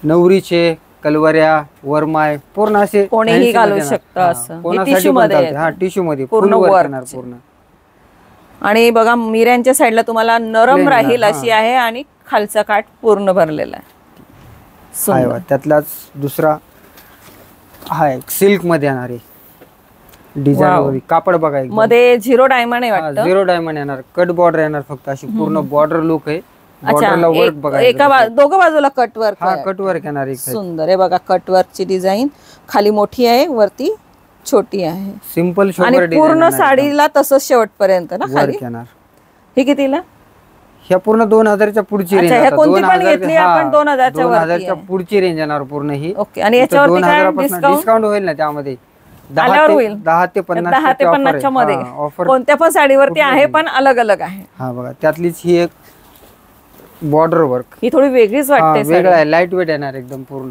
नवरीचे कलवऱ्या, वरमाय पूर्ण असे कोणीही घालू शकतं असं. टिश्यू मध्ये, हा टिश्यू मध्ये पूर्ण वर्क येणार पूर्ण. आणि बघा मिऱ्यांच्या साईडला तुम्हाला नरम राहील अशी आहे आणि खालचा काठ पूर्ण भरलेला आहे. त्यातलाच दुसरा हा सिल्क मध्ये येणार आहे. डिझाईन कापड बघा, मध्ये 0 डायमंड आहे वाटतं. 0 डायमंड येणार. कट बॉर्डर येणार फक्त. अशी पूर्ण बॉर्डर लुक आहे. दोघं बाजूला कट वर्क, हा कट वर्क येणार. सुंदर आहे बघा. कट वर्कची डिझाईन खाली मोठी आहे, वरती छोटी आहे. सिंपल आणि पूर्ण साडीला तसंच शेवटपर्यंत ना खाली येणार. हे कितीला? ह्या पूर्ण 2000च्या पुढची रेंज. 2000च्या पुढची रेंज येणार पूर्ण ही. ओके. आणि याच्यावरती काय डिस्काउंट होईल ना त्यामध्ये? 10 ते 50 च्या मध्ये कोणत्या पण साडीवरती आहे, पण अलग अलग आहे. हा बघा, त्यातलीच ही एक बॉर्डर वर्क. ही थोडी वेगळीच वाटते. वेगळं आहे, लाईट वेट येणार एकदम पूर्ण.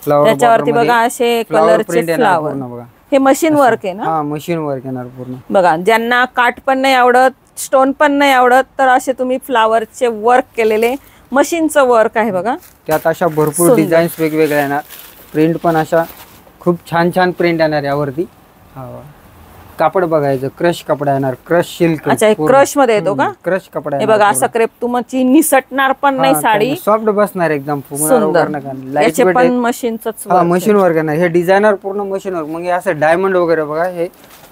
फ्लावर त्याच्यावरती बघा असे कलरचे फ्लावर. बघा, हे मशीन वर्क आहे ना? हा मशीन वर्क येणार पूर्ण. बघा, ज्यांना काठ पण नाही आवडत, स्टोन पण नाही आवडत, तर असे तुम्ही फ्लावरचे वर्क केलेले मशीनचं वर्क आहे बघा. त्यात अशा भरपूर डिझाईन्स वेगवेगळ्या येणार. प्रिंट पण अशा खूप छान छान प्रिंट येणार यावरती. कापड बघायचं, क्रश कपडा येणार, क्रश सिल्क. अच्छा, क्रश मध्ये येतो का? क्रश कपडा. हे बघा, असं क्रेप तुमची निसटणार पण नाही साडी, सॉफ्ट बसणार एकदम. याचे पण मशीनच मशीन वर्क येणार. हे डिझायनर पूर्ण मशीन वर्क. मग असं डायमंड वगैरे बघा, हे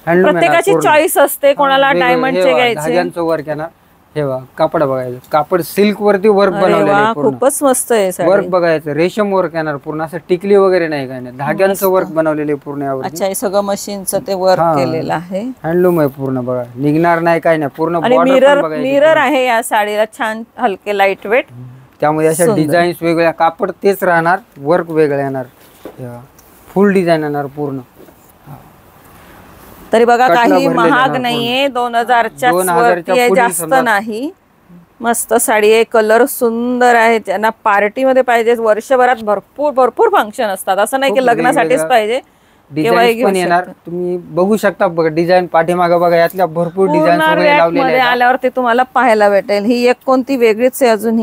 प्रत्येकाची चॉईस असते, कोणाला डायमंडचे घ्यायचे. धाग्यांचं वर्क येणार. हे बघा, कापड बघायचं, कापड सिल्क वरती वर्क बनवलेलं आहे. खूपच मस्त आहे. वर्क बघायचं, रेशम वर्क येणार पूर्ण. असं टिकली वगैरे नाही, काय नाही, धाग्यांचं वर्क बनवलेलं आहे पूर्ण यावर. अच्छा, हे सगळं मशीनचं ते वर्क केलेलं आहे. हँडलूम आहे पूर्ण. बघा, निघणार नाही, काय नाही, पूर्ण. आणि मिरर आहे या साडीला, छान हलके लाईट वेट. त्यामध्ये अशा डिझाईन्स वेगळ्या, कापड तेच राहणार, वर्क वेगळं येणार, फुल डिझाईन येणार पूर्ण. तरी बघा, काही महाग नाहीये. 2000च्या वरती जास्त नाही. मस्त साडी आहे. कलर सुंदर आहे. ज्यांना पार्टीमध्ये पाहिजे, वर्षभरात भरपूर भरपूर फंक्शन असतात, असं नाही की लग्नासाठीच पाहिजे. डिझाईन पण येणार. तुम्ही बघू शकता बघा, डिझाईन पाठीमागे बघा, यातल्या भरपूर डिझाईन मध्ये आल्यावर ते तुम्हाला पाहायला भेटेल. ही एक कोणती वेगळीच आहे अजून.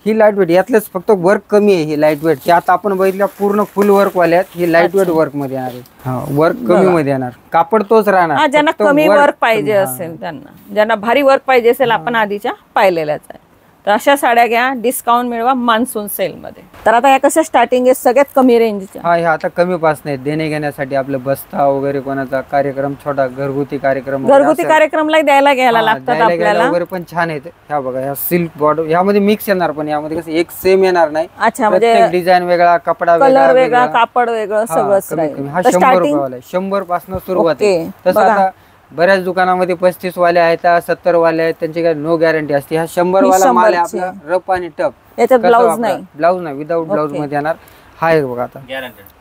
ही लाईट वेट. यातलंच फक्त वर्क कमी आहे. ही लाईट वेट. आता आपण बघितल्या पूर्ण फुल वर्क वाले आहेत. ही लाईट वेट वर्क मध्ये येणार. वर्क कमी मध्ये येणार. कापड तोच राहणार. ज्यांना कमी वर्क पाहिजे असेल, त्यांना, ज्यांना भारी वर्क पाहिजे असेल, आपण आधीच्या पाहिलेल्याच आहे. तर अशा साड्या घ्या, डिस्काउंट मिळवा मान्सून सेल मध्ये. तर आता या कशा स्टार्टिंग आहे सगळ्यात कमी रेंजच्या. ह्या आता कमी पास नाही. देणे घेण्यासाठी आपलं बस्ता वगैरे, कोणाचा कार्यक्रम, छोटा घरगुती कार्यक्रमला घ्यायला लागतात आपल्याला वगैरे, पण छान आहेत. ह्या बघा, ह्या सिल्क बॉर्डर. यामध्ये मिक्स येणार, पण यामध्ये कसं एक सेम येणार नाही. अच्छा, म्हणजे डिझाईन वेगळा, कपडा कलर वेगळा, कापड वेगळं, सगळंच. हा 100 रुपयावाला, 100 पासून सुरुवात आहे. तसं आता बऱ्याच दुकानामध्ये 35 वाले आहेत, 70 वाले आहेत, त्यांची काही नो गॅरंटी असते. हा 100 वाला माल आहे आपला, रफ आणि टफ. याच्यात ब्लाउज नाही, विदाऊट ब्लाउज मध्ये येणार. हा एक बघा आता,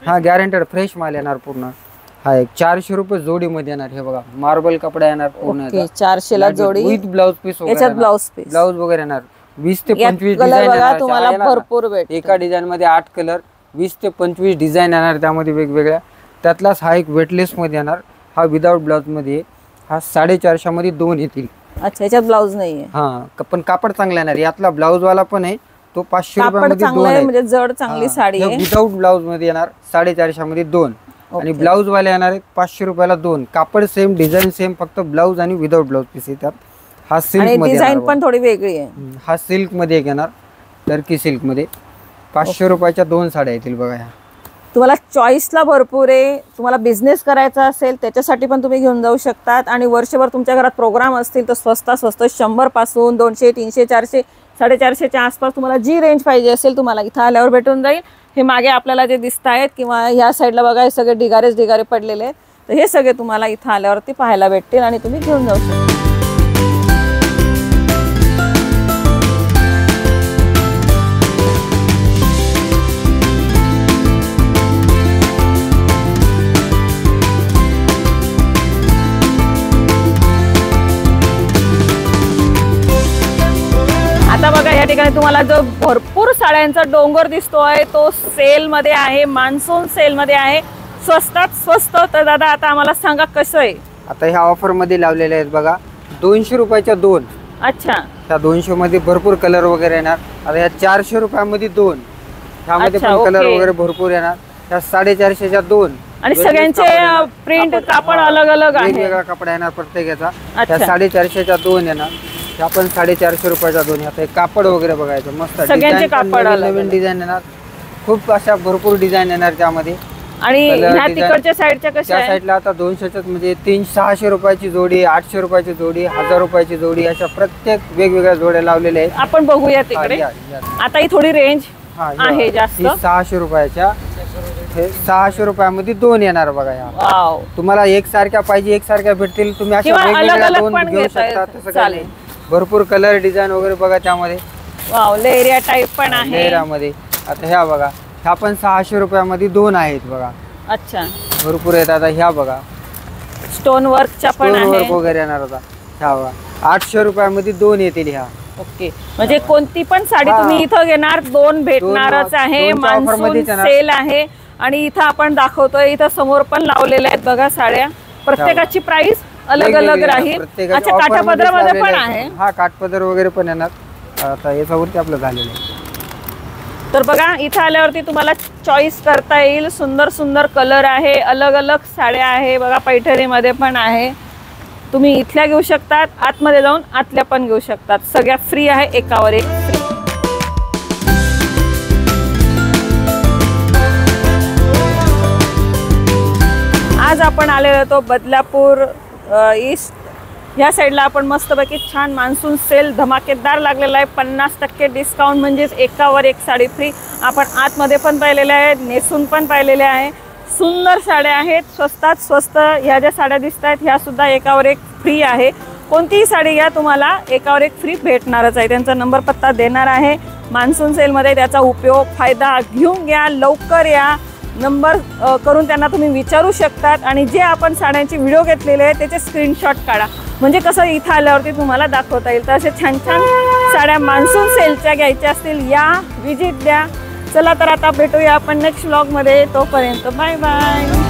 हा गॅरंटेड फ्रेश माल येणार पूर्ण. हा एक 400 रुपये जोडीमध्ये येणार. हे बघा मार्बल कपडा येणार पूर्ण. ओके, 400 ला जोडी विथ ब्लाउज पीस याच्यात ब्लाउज पीस ब्लाउज वगैरे येणार. 20 ते यात 25 कलर डिझाईन बघा तुम्हाला भरपूर भेटतील. एका डिझाईन मध्ये 8 कलर, 20 ते 25 डिझाईन येणार त्यामध्ये वेगवेगळ्या. त्यातलाच हा एक वेटलेस मध्ये येणार. हा विदाउट ब्लाउज मध्ये. हा 450 मध्ये 2 येतील. अच्छा, याच्यात ब्लाउज नाहीये. हा पण कापड चांगला येणार. यातला ब्लाउज वाला पण आहे तो 500 कापड रुपयामध्ये चांगलं 2 आहे आहे. म्हणजे जड चांगली साडी आहे. विदाउट ब्लाउज मध्ये येणार 450 मध्ये 2 आणि ब्लाउज वाले येणार आहेत 500 रुपयाला 2. कापड सेम, डिझाईन सेम, फक्त ब्लाउज आणि विदाउट ब्लाउज पीस येतात. हा सिल्क मध्ये डिझाईन पण थोडी वेगळी आहे. हा सिल्क मध्ये एक येणार, टर्की सिल्क मध्ये. 500 रुपयाच्या 2 साड्या येतील बघा. ह्या तुम्हाला चॉईसला भरपूर आहे. तुम्हाला बिझनेस करायचा असेल त्याच्यासाठी पण तुम्ही घेऊन जाऊ शकतात. आणि वर्षभर तुमच्या घरात प्रोग्राम असतील तर स्वस्त 100 पासून 200, 300, 400, 450च्या आसपास तुम्हाला जी रेंज पाहिजे असेल तुम्हाला इथं आल्यावर भेटून जाईल. हे मागे आपल्याला जे दिसत आहेत किंवा ह्या साईडला बघा हे सगळे ढिगारे पडलेले आहेत. तर हे सगळे तुम्हाला इथं आल्यावरती पाहायला भेटतील आणि तुम्ही घेऊन जाऊ शकता. आता बघा या ठिकाणी तुम्हाला जो भरपूर साड्यांचा डोंगर दिसतोय तो सेल मध्ये आहे, मान्सून सेल मध्ये आहे. स्वस्तात स्वस्त. तर दादा आता आम्हाला सांगा कसं आहे. आता ह्या ऑफर मध्ये लावलेले आहेत बघा. 200 रुपयाच्या 2. अच्छा, त्या 200 मध्ये भरपूर कलर वगैरे येणार. आता या 400 रुपयामध्ये 2. ह्यामध्ये अच्छा, पण कलर ओके. वगैरे भरपूर येणार. त्या 450च्या 2 आणि सगळ्यांचे प्रिंट कापड अलग अलग आहे. वेगवेगळा कपडा येणार प्रत्येकाचा. अच्छा. त्या 450च्या 2 येणार. ह्या पण 450 रुपयाच्या 2. आता हे कापड वगैरे बघायचं मस्त. सगळ्यांचे डिझाईन पण कापड अलग नवीन डिझाईन येणार. खूप अशा भरपूर डिझाईन येणार त्यामध्ये. आणि कलर, ह्या डिझाईन. तिकडच्या साईडच्या कशा त्या आहे. साईडला आता 200च्याच म्हणजे 600 रुपयाची जोडी, 800 रुपयाची जोडी, 1000 रुपयाची जोडी, अशा प्रत्येक वेगवेगळ्या जोड्या लावलेल्या आहेत. आपण बघूया तिकडे. आता ही थोडी रेंज आहे जास्त. 600 रुपयाच्या. हे 600 रुपयामध्ये 2 येणार बघा. या वाव. तुम्हाला एकसारख्या पाहिजे एकसारख्या भेटतील. तुम्ही अशा किंवा वेगवेगळ्या अलग-अलग 2 पण घेऊ घेता शकता. येतं. तसं काही चालेल. नाही. भरपूर कलर डिझाईन वगैरे बघा त्यामध्ये. वाव, लेरिया टाइप पण आहे. लेहरामध्ये. आता ह्या बघा. ह्या पण 600 रुपयामध्ये 2 आहेत बघा. अच्छा, भरपूर आहेत. आता ह्या बघा स्टोन वर्कच्या पण स्टोन वर्क आहे. वगैरे येणार. आता ह्या बघा 800 रुपयामध्ये 2 येतील. ह्या ओके, म्हणजे कोणती पण साडी तुम्ही इथं घेणार 2 भेटणारच आहे. 2 च्या offer मान्सून मध्येच येणार. सेल आहे. आणि इथं आपण दाखवतोय इथं समोर पण लावलेल्या आहेत बघा साड्या. प्रत्येकाची प्राइस अलग अलग राहील. अच्छा, काठापदरामध्ये पण आहे. हा काठपदर वगैरे पण येणार. आता याच्यावरती आपलं झालेलं आहे. तर बघा इथं आल्यावरती तुम्हाला चॉईस करता येईल. सुंदर सुंदर कलर आहे, अलग अलग साड्या आहे बघा. पैठणीमध्ये पण आहे. तुम्ही इथल्या घेऊ शकतात, आतमध्ये जाऊन आतल्या पण घेऊ शकतात. सगळ्या फ्री आहे, एकावर एक फ्री. आज आपण आलेलो होतो बदलापूर ईस्ट. या साईडला आपण मस्तपैकी छान मान्सून सेल धमाकेदार लागलेला आहे. 50% डिस्काउंट म्हणजेच एकावर एक साडी फ्री. आपण आतमध्ये पण पाहिलेल्या आहेत, नेसून पण पाहिलेल्या आहे. सुंदर साड्या आहेत, स्वस्तात स्वस्त. ह्या ज्या साड्या दिसत आहेत ह्या सुद्धा एकावर एक फ्री आहे. कोणतीही साडी घ्या तुम्हाला एकावर एक फ्री भेटणारच आहे. त्यांचा नंबर पत्ता देणार आहे. मान्सून सेलमध्ये त्याचा उपयोग फायदा घेऊन घ्या. लवकर या. नंबर करून त्यांना तुम्ही विचारू शकतात. आणि जे आपण साड्यांचे व्हिडिओ घेतलेले आहेत त्याचे स्क्रीनशॉट काढा. म्हणजे कसं इथं आल्यावरती तुम्हाला दाखवता येईल. तर असे छान छान साड्या मान्सून सेलच्या घ्यायच्या असतील या, विजिट द्या. चला तर आता भेटूया आपण नेक्स्ट व्लॉगमध्ये. तोपर्यंत बाय बाय.